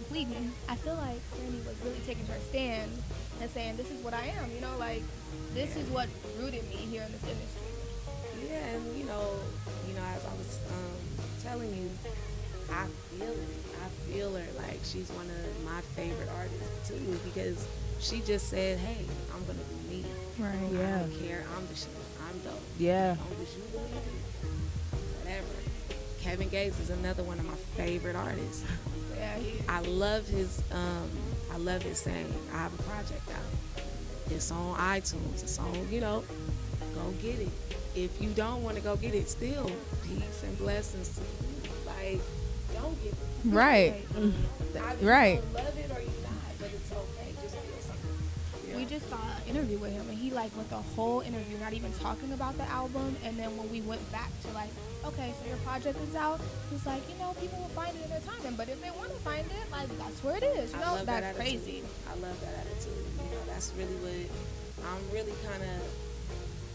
pleading. I feel like Brandy was really taking her stand and saying, "This is what I am." You know, like this is what rooted me here in this industry. Yeah, and as I was telling you, I feel it. I feel her. Like she's one of my favorite artists too because she just said, "Hey, I'm gonna be me. Right. I Yeah. don't care. I'm the shit. I'm dope. Yeah. As long as you believe it, whatever." Kevin Gates is another one of my favorite artists. Yeah, I love his saying. I have a project out. It's on iTunes. It's on, go get it. If you don't want to go get it, still peace and blessings to you. Like, don't get it. Right. Either Right. you love it or you not, but it's okay. Just feel something. we just saw an interview with him, and he like went the whole interview not even talking about the album. And then when we went back to like, okay, so your project is out, he's like, people will find it in their time, but if they want to find it, like that's where it is. I love that That's attitude. crazy. I love that attitude. That's really what I'm really kind of,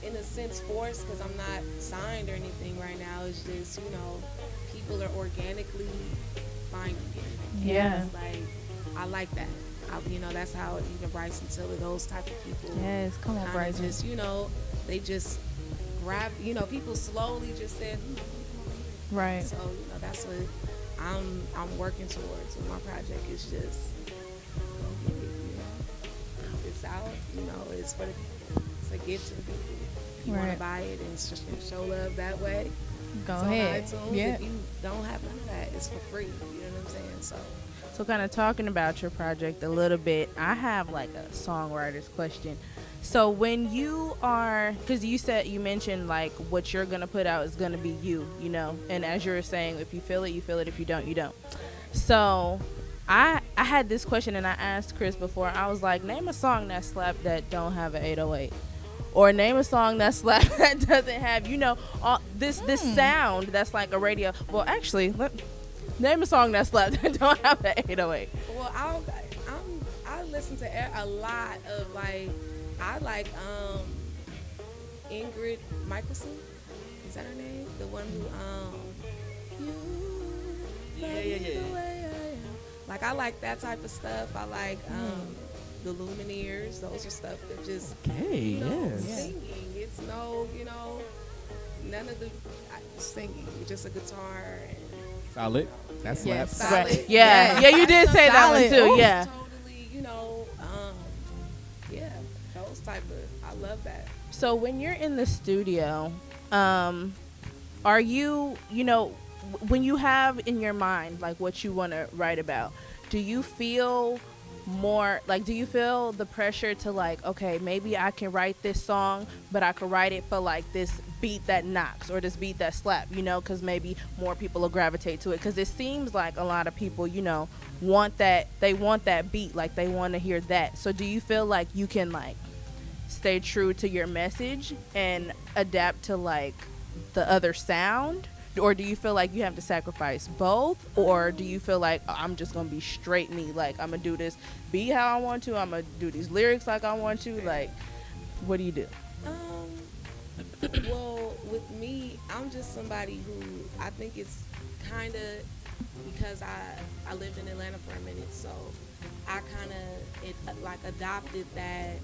in a sense, forced because I'm not signed or anything right now. It's just, people are organically finding it. Yeah. It's like, I like that. That's how even Bryson Tiller, those type of people. Yes. Come on, kinda Bryson. just, they just grab, people slowly just said, Right. So, that's what I'm working towards with my project. It's just, go get it, It's out, it's for the people. It's a gift to the people. If you want Right. to buy it and show love that way, Go it's ahead. on iTunes. Yeah. If you don't have none of that, it's for free. You know what I'm saying? So kind of talking about your project a little bit, I have like a songwriter's question. So when you are, because you mentioned like what you're going to put out is going to be you, and as you were saying, if you feel it, you feel it. If you don't, you don't. So I had this question and I asked Chris before. I was like, name a song that slapped that don't have an 808. Or name a song that slaps that doesn't have, all this sound that's like a radio. Well, actually, name a song that slaps that don't have an 808. Well, I listen to a lot of I like Ingrid Michaelson. Is that her name? The one who Yeah. Like I like that type of stuff. I like the Lumineers. Those are stuff that just singing. It's none of the singing. It's just a guitar and Solid. That slaps. solid. Right. Yeah, you did say that one too. Ooh, Yeah. Totally, those type of, I love that. So when you're in the studio, are you, when you have in your mind like what you want to write about, do you feel more like, do you feel the pressure to like, okay, maybe I can write this song, but I could write it for like this beat that knocks or this beat that slap, because maybe more people will gravitate to it, because it seems like a lot of people want that beat, like they want to hear that. So do you feel like you can like stay true to your message and adapt to like the other sound, or do you feel like you have to sacrifice both, or do you feel like I'm just gonna be straight me, like I'm gonna do this beat how I want to, I'm gonna do these lyrics like I want to, like what do you do? Well, with me, I'm just somebody who I think it's kind of because I lived in Atlanta for a minute, so I kind of adopted that,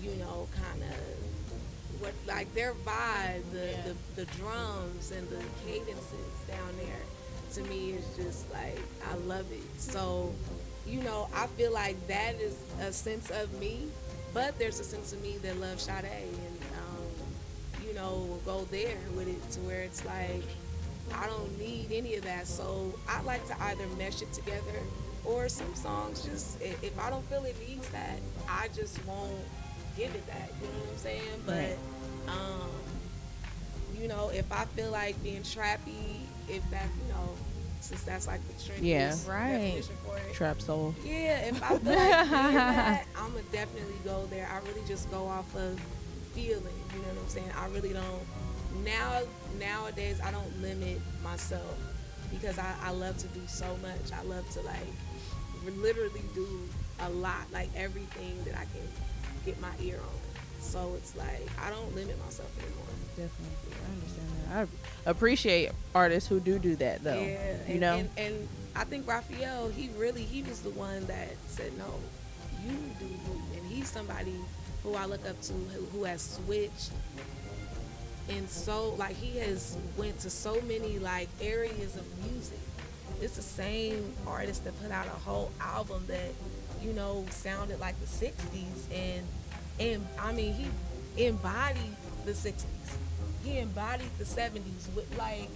kind of what like their vibe, the drums and the cadences down there. To me, is just like I love it. So, I feel like that is a sense of me, but there's a sense of me that loves Sade and will go there with it to where it's like I don't need any of that. So I like to either mesh it together, or some songs just if I don't feel it needs that, I just won't give it that. You know what I'm saying? But if I feel like being trappy, if that since that's like the trendiest definition for it. Trap soul. Yeah, if I feel like doing that, I'm gonna definitely go there. I really just go off of feeling, you know what I'm saying? I really don't nowadays I don't limit myself because I love to do so much. I love to like literally do a lot, like everything that I can get my ear on. So it's like I don't limit myself anymore. Definitely, I understand that. I appreciate artists who do that, though. Yeah, you know. And I think Raphael, he was the one that said no, you do you, and he's somebody who I look up to who has switched. And so like he has went to so many like areas of music. It's the same artist that put out a whole album that, you know, sounded like the 60s, and I mean he embodied the 60s. He embodied the 70s with like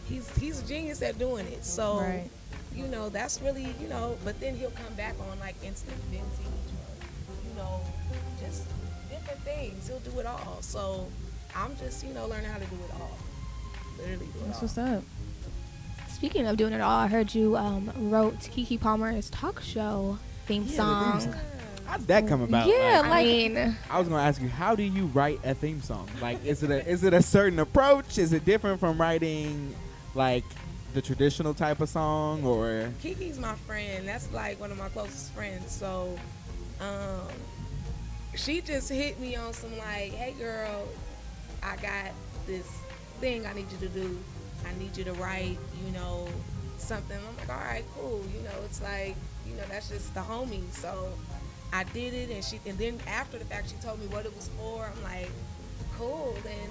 he's a genius at doing it. So Right. you know, that's really, you know, but then he'll come back on like instant vintage or, you know, just different things. He'll do it all. So I'm just, you know, learning how to do it all. Literally do it That's all. what's up. Speaking of doing it all, I heard you wrote Keke Palmer's talk show theme song. How'd that come about? Yeah, I mean, I was gonna ask you, how do you write a theme song? Like, is it a certain approach? Is it different from writing like the traditional type of song, or? Kiki's my friend. That's like one of my closest friends. So, she just hit me on some like, hey girl, I got this thing I need you to do. I need you to write, you know, something. I'm like, all right, cool. You know, it's like, you know, that's just the homie. So I did it, and then after the fact, she told me what it was for. I'm like, cool. And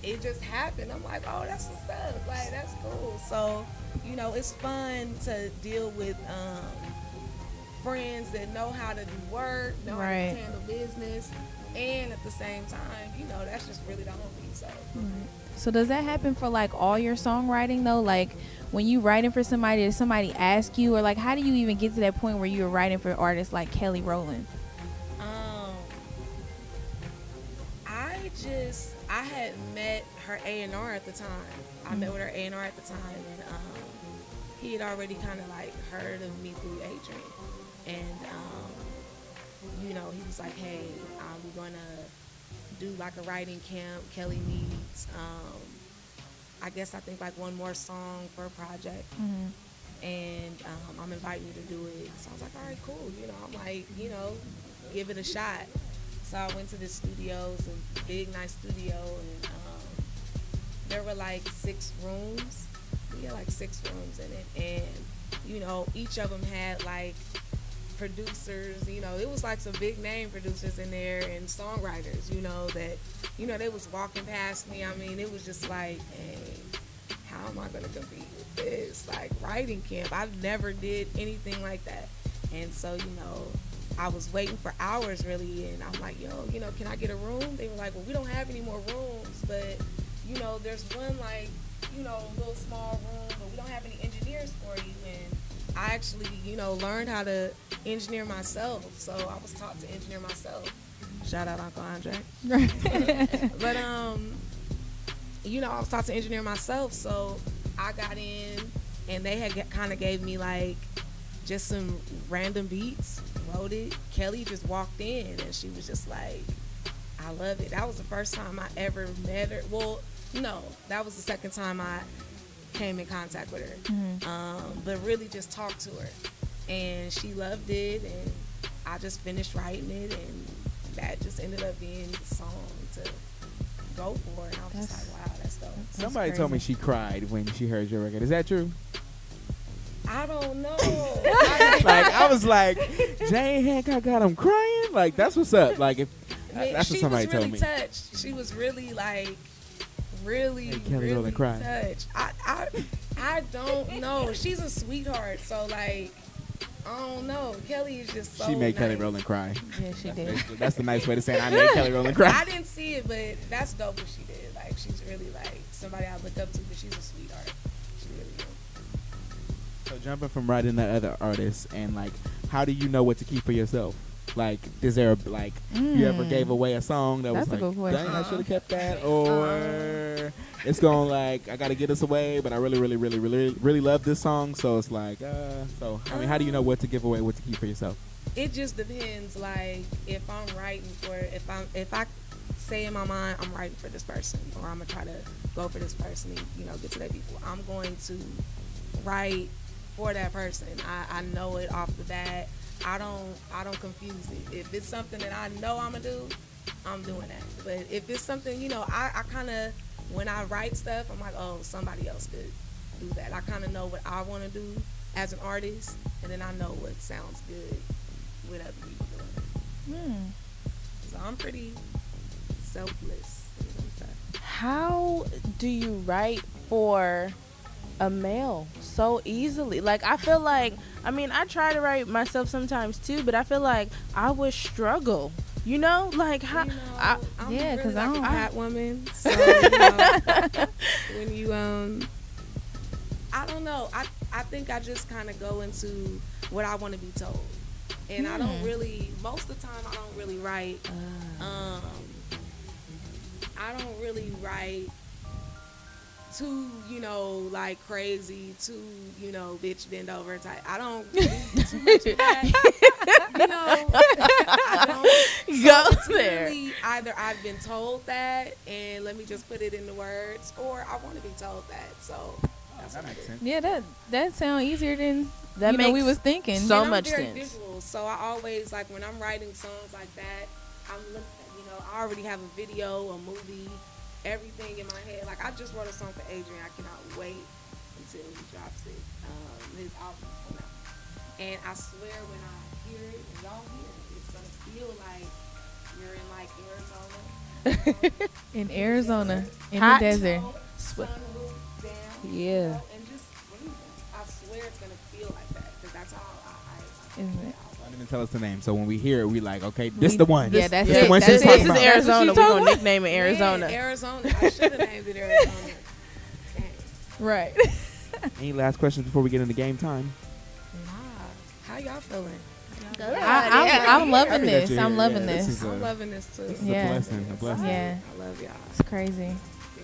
it just happened. I'm like, oh, that's what's up. Like, that's cool. So, you know, it's fun to deal with friends that know how to do work, know how to Right. handle business, and at the same time, you know, that's just really the homie. So. So does that happen for like all your songwriting though? Like when you writing for somebody, does somebody ask you, or like how do you even get to that point where you're writing for artists like Kelly Rowland? I had met her A&R at the time. I met with her A&R at the time, and he had already kind of like heard of me through Adrian, and you know, he was like, hey, we're gonna do like a writing camp. Kelly needs I think like one more song for a project, and I'm inviting you to do it. So I was like, all right, cool. You know, I'm like, you know, give it a shot. So I went to this studio, it's a big, nice studio, and there were like 6 rooms. We had like 6 rooms in it, and you know, each of them had like producers. You know, it was like some big name producers in there and songwriters. You know that, you know, they was walking past me. I mean, it was just like, hey, how am I gonna compete with this like writing camp? I've never did anything like that, and so you know, I was waiting for hours really, and I'm like, yo, you know, can I get a room? They were like, well, we don't have any more rooms, but you know, there's one like, you know, little small room, but we don't have any engineers for you. And I actually, you know, learned how to engineer myself, so I was taught to engineer myself. Shout out Uncle Andre. But you know, I was taught to engineer myself, so I got in, and they had kind of gave me like just some random beats, wrote it. Kelly just walked in, and she was just like, I love it. That was the first time I ever met her. Well, no, that was the second time I came in contact with her. But really just talked to her, and she loved it, and I just finished writing it, and that just ended up being the song to go for. And I was just like, wow, that's dope. Somebody told me she cried when she heard your record. Is that true? I don't know. Like, I was like, Jane Handcock got him crying? Like, that's what's up. Like, if that's what somebody told me. She was really touched. She was really like, really, Hey, Kelly really Rowland Cry. touched. I don't know. She's a sweetheart, so like, I don't know. Kelly is just so She made nice. Kelly Rowland cry. Yeah, she did. That's the nice way to say it. I made Kelly Rowland cry. I didn't see it, but that's dope what she did. Like, she's really like somebody I look up to, but she's a sweetheart. She really is. So jumping from writing to other artists, and like, how do you know what to keep for yourself? Like, is there like you ever gave away a song that That's was a like, good question. dang, I should have kept that, or it's going like, I gotta get this away, but I really love this song, so it's like, so I mean, how do you know what to give away, what to keep for yourself? It just depends. Like, if I'm writing for, if I say in my mind I'm writing for this person, or I'm gonna try to go for this person and, you know, get to that people, I'm going to write for that person. I know it off the bat. I don't confuse it. If it's something that I know I'm gonna do, I'm doing that. But if it's something, you know, I kind of, when I write stuff, I'm like, oh, somebody else could do that. I kind of know what I want to do as an artist, and then I know what sounds good with other people doing it. So I'm pretty selfless. How do you write for a male so easily? Like, I feel like, I mean, I try to write myself sometimes too, but I feel like I would struggle. You know, like how? You know, I'm really because like I a don't. cat woman. So you know, when you I don't know. I think I just kind of go into what I want to be told, and I don't really. Most of the time, I don't really write. I don't really write too, you know, like crazy, too, you know, bitch bend over type. I don't do too much of that. You know, I don't Go it's there. Really either I've been told that and let me just put it into words, or I want to be told that. So that's That what I makes do. sense. Yeah, that sounds easier than That you know, we makes was thinking. so And I'm much very sense. visual, so I always like when I'm writing songs like that. I'm looking, you know, I already have a video, a movie, everything in my head. Like I just wrote a song for Adrian. I cannot wait until he drops it. His album coming out, and I swear when I hear it, when y'all hear it, it's gonna feel like you're in like Arizona. In Arizona, in Hot. the desert. Sunroof down. Yeah. You know, and just breathing. I swear it's gonna feel like that because that's how I Isn't it? Don't even tell us the name. So when we hear it, we like, okay, this the one. Yeah, that's This it. the one That's she's it. talking This is about. Arizona. We're talking gonna about. nickname it Arizona. Man, Arizona. I should have named it Arizona. Dang. Right. Any last questions before we get into game time? Nah. How y'all feeling? I'm loving Happy that this. you're I'm here. loving Yeah, this. is I'm loving this too. This is Yeah. a blessing. A blessing. Yeah, I love y'all. it's crazy.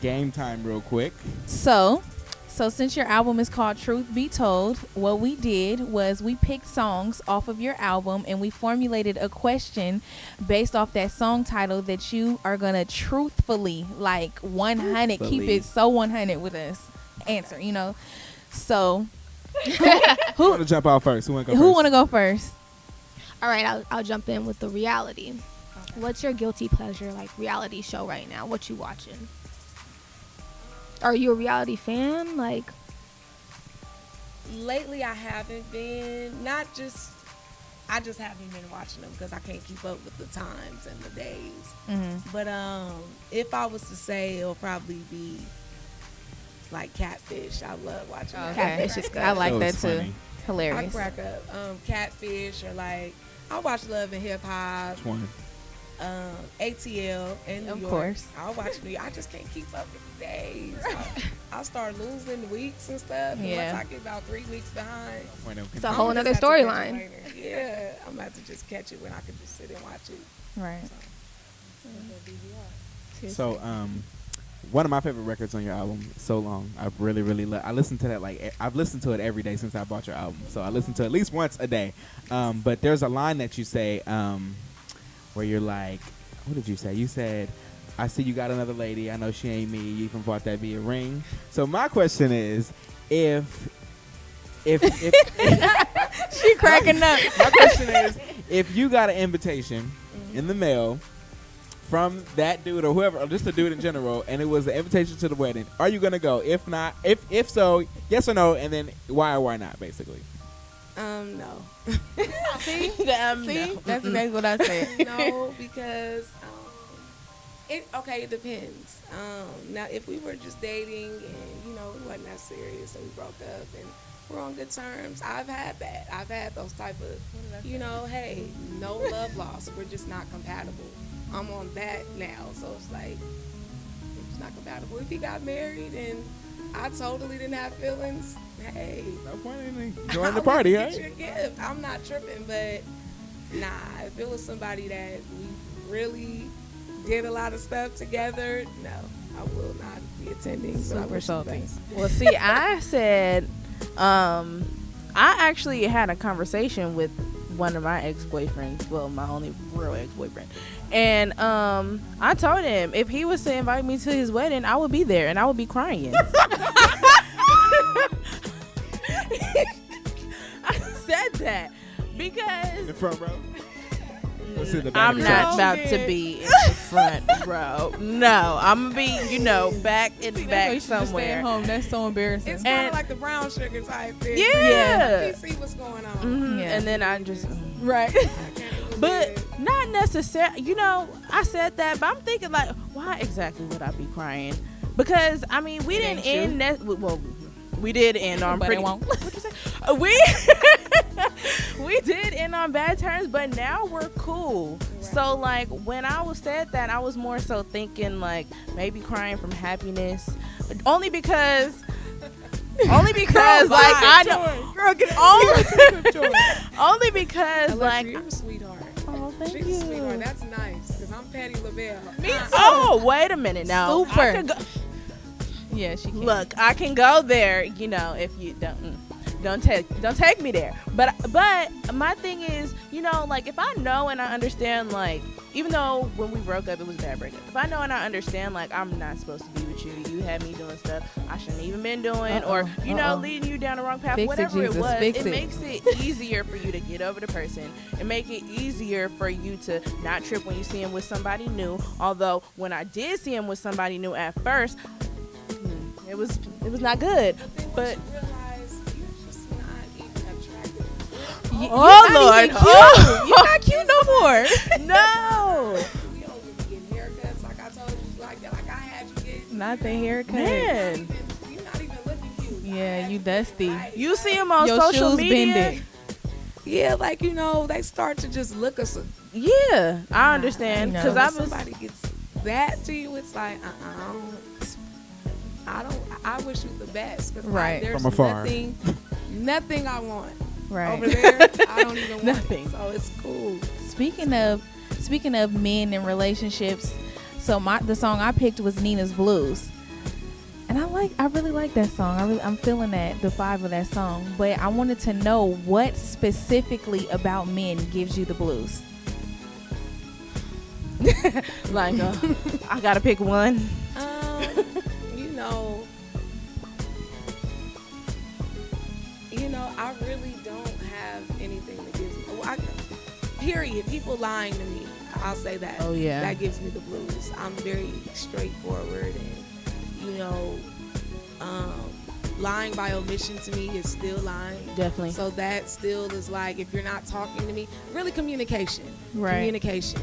Game time, real quick. So since your album is called Truth Be Told, what we did was we picked songs off of your album and we formulated a question based off that song title that you are gonna truthfully, like 100, keep Truthfully. it so 100 with us. Answer, you know. So Who want to jump out first? Who want to go who first? want to go first? All right, I'll jump in with the reality. What's your guilty pleasure, like, reality show right now? What you watching? Are you a reality fan? Like, Lately, I haven't been. Not just. I just haven't been watching them because I can't keep up with the times and the days. Mm-hmm. But if I was to say, it'll probably be like Catfish. I love watching that. Catfish is good. I like That that was too. funny. I Hilarious. crack up. Catfish or like I watch Love and Hip Hop. Which one? ATL in New Of York. course. I'll watch New York. I just can't keep up with the days. I start losing weeks and stuff. And Yeah. once I get about 3 weeks behind, it's a I'm whole gonna nother just have to catch it storyline. later. Yeah, I'm gonna have to just catch it when I can just sit and watch it. Right. So, one of my favorite records on your album, So Long. I've really, really I listened to that I've listened to it every day since I bought your album. So I listen to it at least once a day. But there's a line that you say where you're like, what did you say? You said, I see you got another lady. I know she ain't me. You even bought that be a ring. So my question is, if She cracking up. my question is, if you got an invitation in the mail from that dude or whoever, or just a dude in general, and it was an invitation to the wedding, are you gonna go? If not, if so, yes or no, and then why or why not, basically. No. See? See? That's exactly what I said. No, because it depends. Now if we were just dating and it wasn't that serious and we broke up and we're on good terms, I've had that. I've had those type of hey, no love lost. We're just not compatible. I'm on that now, so it's like we're just not compatible. If he got married and I totally didn't have feelings, hey, No point in joining the party, get right? your gift. I'm not tripping, but nah, if it was somebody that we really did a lot of stuff together, no, I will not be attending. but I Super wish him salty. best. Well, see, I said, I actually had a conversation with one of my ex-boyfriends. Well, my only real ex-boyfriend. And I told him if he was to invite me to his wedding, I would be there and I would be crying. I said that. Because the front row. Let's see the back I'm of the not church. about to be in the front row. No, I'm gonna be, back in the back Stay somewhere. at home. That's so embarrassing. It's kind And- of like the brown sugar type thing. Yeah. You see what's going on. Mhm. Yeah. And then I just, right. I can't even but do it. not necessarily. I said that, but I'm thinking like, why exactly would I be crying? Because I mean, we It didn't ain't end that. Well, we did end on But pretty. it won't. What you say? We did end on bad terms, but now we're cool. So like when I was said that, I was more so thinking like maybe crying from happiness, only because like I know, Girl, get only because like you're a sweetheart. oh thank She's you. a sweetheart. That's nice. Because I'm Patty LaBelle. Me too. Oh wait a minute now. Super. I could go, Yeah, she can. look, I can go there. If you don't take me there. But my thing is, like if I know and I understand, like even though when we broke up it was a bad breakup, if I know and I understand like I'm not supposed to be with you, you had me doing stuff I shouldn't even been doing, or leading you down the wrong path, Fix it, whatever Jesus, it was, fix it it. makes it easier for you to get over the person. It make it easier for you to not trip when you see him with somebody new. Although when I did see him with somebody new at first, it was not good. But You realize you're just not even attractive. oh Lord, oh, You're not cute no more. no, We don't even get haircuts like I told you. Like I had you get. Not the haircut. man. You're not even looking cute. Yeah, you dusty. You see him on Your social shoes media. bended. Yeah, like they start to just look us. Yeah, I understand I know. because I was. Somebody gets that to you, it's like I wish you the best. 'Cause Right. There's From afar. nothing I want Right. over there. I don't even want Nothing. it, so it's cool. Speaking of men and relationships, so the song I picked was Nina's Blues, and I really like that song. I'm feeling the vibe of that song. But I wanted to know what specifically about men gives you the blues. Like, I gotta pick one. I really don't have anything that gives me. Period. People lying to me. I'll say that. Oh yeah. That gives me the blues. I'm very straightforward, and lying by omission to me is still lying. Definitely. So that still is like, if you're not talking to me, really communication. Right. Communication.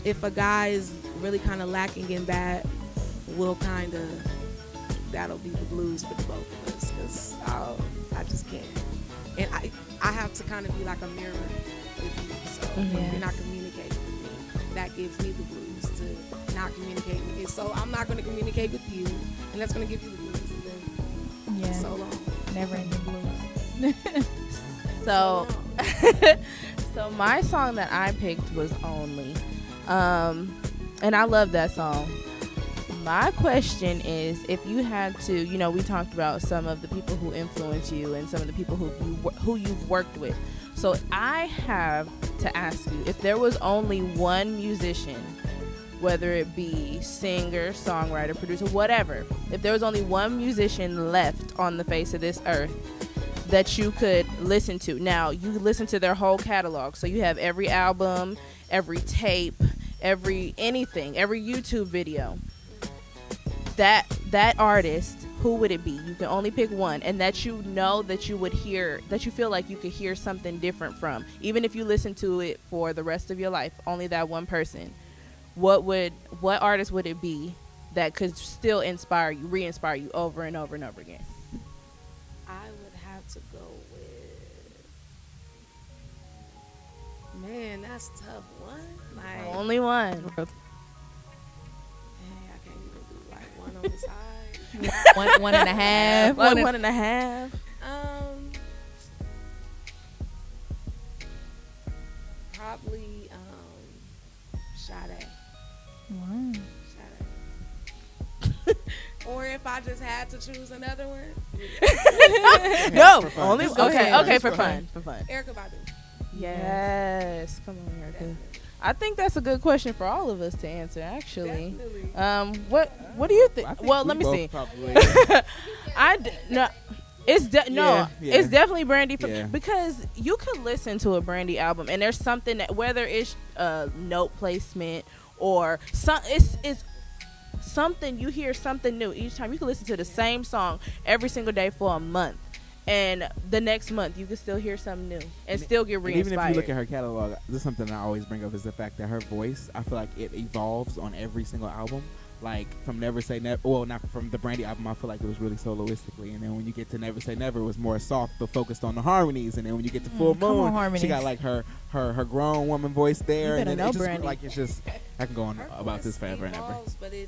If a guy is really kind of lacking in that, that'll be the blues for the both of us, because I just can't. And I have to kind of be like a mirror with you. So if you're not communicating with me, that gives me the blues to not communicate with you. So I'm not going to communicate with you, and that's going to give you the blues. And then so long. Never ending blues. So, so my song that I picked was Only, and I love that song. My question is, if you had to, we talked about some of the people who influence you and some of the people who you've worked with. So I have to ask you, if there was only one musician, whether it be singer, songwriter, producer, whatever, if there was only one musician left on the face of this earth that you could listen to. Now, you listen to their whole catalog. So you have every album, every tape, every YouTube video. That artist, who would it be? You can only pick one, and that that you would hear, that you feel like you could hear something different from, even if you listen to it for the rest of your life. Only that one person. What artist would it be that could still re-inspire you over and over and over again? I would have to go with, man, that's a tough one. Like, Only one. dang, I can't even do like one on the side. one and a half. One and a half. Probably Sade. Wow. Sade. Or if I just had to choose another one, No, For fun. only Just go okay. ahead. Okay, Just for go fun. ahead. For fun. Erykah Badu. Yes. Come on, Erica. Definitely. I think that's a good question for all of us to answer, actually. Definitely. What do you think? I think Well, we let me both see. Probably. It's Yeah. it's definitely Brandy Yeah. because you could listen to a Brandy album and there's something that whether it's note placement or it's something, you hear something new each time. You can listen to the same song every single day for a month, and the next month you can still hear something new and still get And re-inspired. even if you look at her catalog, this is something I always bring up is the fact that her voice, I feel like it evolves on every single album. Like from Never Say Never, well, not from the Brandy album, I feel like it was really soloistically, and then when you get to Never Say Never, it was more soft but focused on the harmonies, and then when you get to Full Moon, she got like her grown woman voice there, and then know it's just Brandy. like it's just I can go on Her about voice this forever and ever. evolves, but you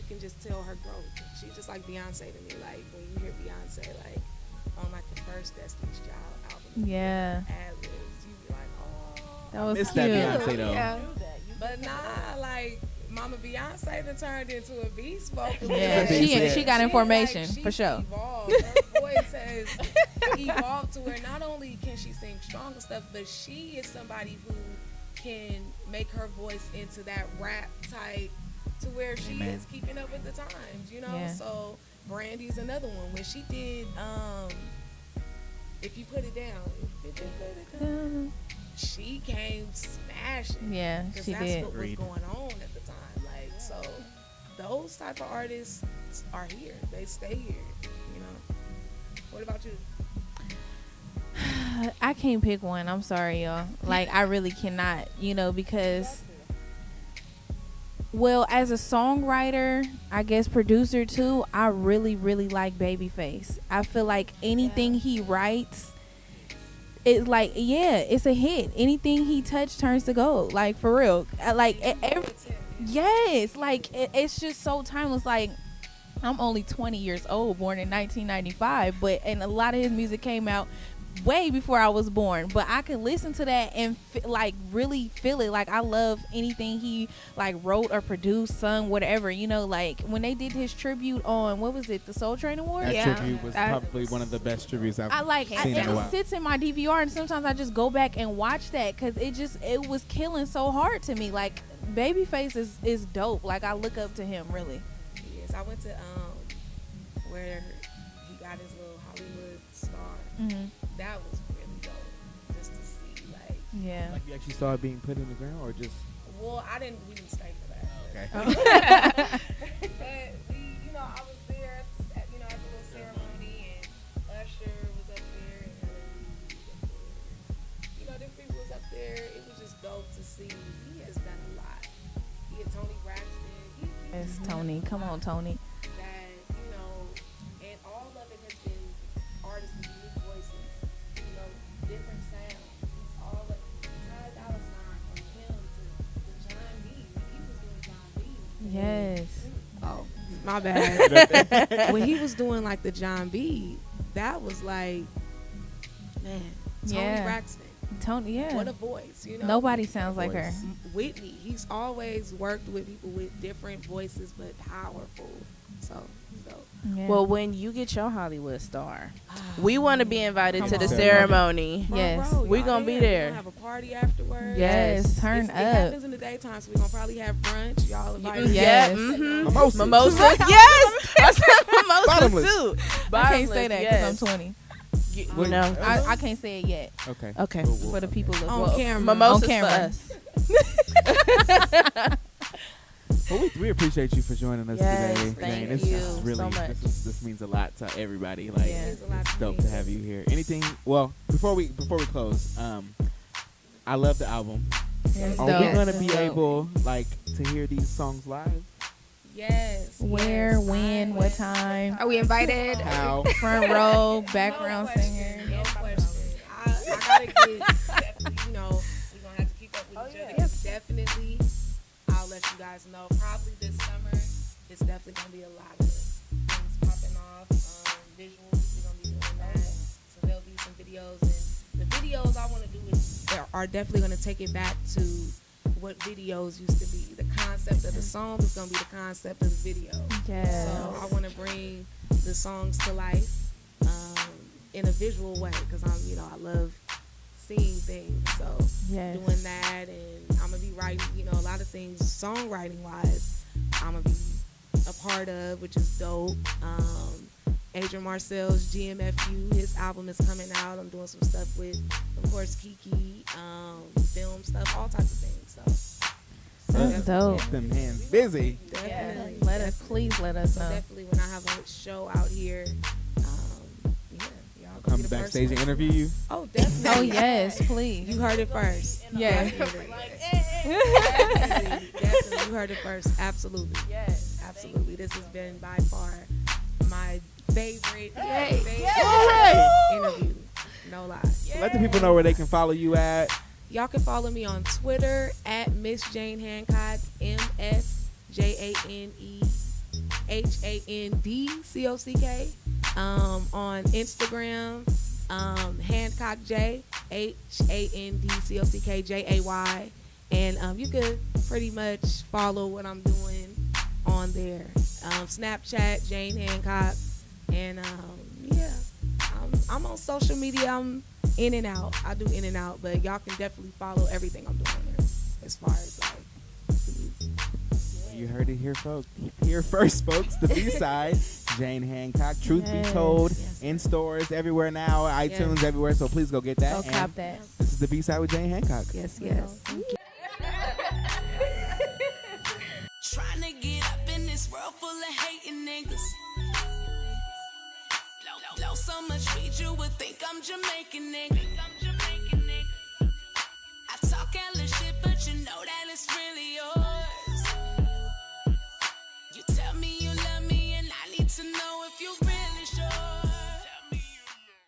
can just tell her growth. She's just like Beyonce to me. Like when you hear Beyonce, like on like the first Destiny's Child album, Yeah. ad-libs, you be like, oh, That was Miss cute. that Beyonce though. Yeah. but nah, like Mama Beyonce done turned into a beast vocalist. Yeah, Beyonce. she got information she's for sure. Evolved. Her voice has evolved to where not only can she sing stronger stuff, but she is somebody who can make her voice into that rap type to where she Amen. is keeping up with the times, you know? Yeah. So Brandy's another one. When she did If You Put It Down, if you put it down, she came smashing. Yeah, Because she that's did. what was Agreed. going on at the time. Like, so those type of artists are here. They stay here, you know? What about you? I can't pick one. I'm sorry, y'all. Like, I really cannot, because, well, as a songwriter, I guess producer too, I really, really like Babyface. I feel like anything he writes, it's like, yeah, it's a hit. Anything he touched turns to gold. Like, for real. Yes, like, it's just so timeless. Like, I'm only 20 years old, born in 1995, and a lot of his music came out way before I was born, but I could listen to that and really feel it. Like, I love anything he like wrote or produced, sung, whatever, like when they did his tribute on, what was it, the Soul Train Award? That tribute was probably one of the best tributes I've seen in a while. It sits in my DVR, and sometimes I just go back and watch that because it was killing so hard to me. Like, Babyface is dope. Like, I look up to him, really. Yes, I went to where he got his little Hollywood star. Mm-hmm. That was really dope, just to see, like. Yeah. Like you actually saw it being put in the ground, or just? Well, we didn't stay for that. Okay. But I was there at the little ceremony, and Usher was up there, and different people was up there. It was just dope to see. He has done a lot. He had Tony Braxton. Yes, Tony. Come on, Tony. That, and all of it has been artists with unique voices, different sounds. It's all of Ty Dolla $ign, from him to John B. He was doing John B. Yes. Oh, my bad. When he was doing like the John B, that was like, man, Tony Yeah. Braxton. Tony, yeah. What a voice, Nobody sounds like her. Whitney, he's always worked with people with different voices but powerful. So, dope. Yeah. Well, when you get your Hollywood star, we want to be invited Come to the on. ceremony. Yes. Row, We y'all gonna be We're there. gonna have a party afterwards. Yes, turn It up. happens in the daytime, so we're gonna probably have brunch. Y'all invited. Yes. Yeah. Mm-hmm. Mimosas. Mimosas. Yes. I said mimosas Bottomless. too. I can't say that because I'm 20. Wait, No. I can't say it yet. Okay. Okay. For the people listening. On camera. Mimosas On camera. for us. Well, we appreciate you for joining us Yes, today. thank Jane. This you is really, so much. This means a lot to everybody. Like, Yeah. It's a lot it's to dope me. to have you here. Anything? Well, before we close, I love the album. Yes, Are dope. we gonna be Dope. able to hear these songs live? Yes. Where, yes. when, what time? Are we invited? How? Front row, background singer. No question. I gotta get, we're gonna have to keep up with each other. Definitely, I'll let you guys know. Probably this summer, it's definitely gonna be a lot of things popping off. Visuals, we're gonna be doing that. So there'll be some videos, and the videos I want to do are definitely gonna take it back to what videos used to be. The concept of the song is gonna be the concept of the video. Yes. So I want to bring the songs to life in a visual way because I love seeing things. So Yes. doing that, and I'm gonna be writing, a lot of things songwriting wise. I'm gonna be a part of, which is dope. Adrian Marcel's GMFU. His album is coming out. I'm doing some stuff with, of course, Keke, film stuff, all types of things. So That's dope. Keep them hands busy. definitely, Please let us so know. definitely when I have a show out here, yeah, y'all gonna Come be the backstage and first one. interview you. Oh, definitely. Oh yes, please. You heard it first. Yeah. Definitely. You heard it first. Absolutely. Yes. Absolutely. This has been by far my favorite interview. No lie. So let the people know where they can follow you at. Y'all can follow me on Twitter at Miss Jane Handcock, MSJaneHandcock. On Instagram, Handcock J, HANDCOCKJAY. And you could pretty much follow what I'm doing on there. Snapchat, Jane Handcock. And yeah, I'm on social media. I'm in and out. I do in and out, but y'all can definitely follow everything I'm doing there as far as like the music. You heard it here, folks. Here first, folks. The B-side, Jane Handcock. Truth be Yes. told, Yes. in stores everywhere now, iTunes Yes. everywhere. So please go get that. Go And cop that. This is the B-side with Jane Handcock. Yes. Trying to get up in this world full of hating niggas. Blow so much weed you would think I'm Jamaican nigga. I talk hella shit, but you know that it's really yours. You tell me you love me and I need to know